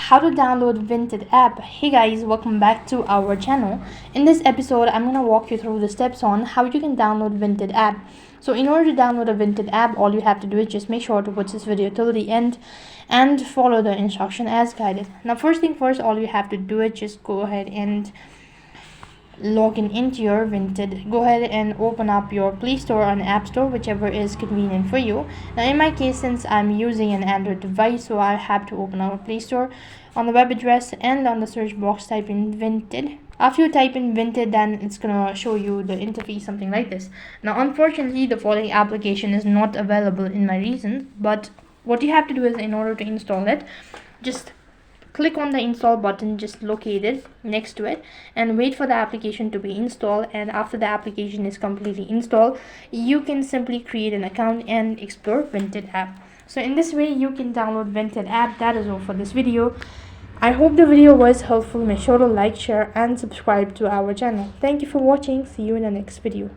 how to download Vinted app. Hey guys, welcome back to our channel. In this episode, I'm gonna walk you through the steps on how you can download Vinted app. So in order to download a Vinted app, all you have to do is just make sure to watch this video till the end and follow the instruction as guided. Now first thing first, all you have to do is just go ahead and log in into your Vinted. Go ahead and open up your Play Store or App Store, whichever is convenient for you. Now in my case, since I'm using an Android device, so I have to open up a Play Store. On the web address and on the search box, type in Vinted. After you type in Vinted, then it's gonna show you the interface, something like this. Now unfortunately, the following application is not available in my region, but what you have to do is, in order to install it, just click on the install button just located next to it and wait for the application to be installed. And after the application is completely installed, you can simply create an account and explore Vinted app. So in this way you can download Vinted app. That is all for this video. I hope the video was helpful. Make sure to like, share and subscribe to our channel. Thank you for watching. See you in the next video.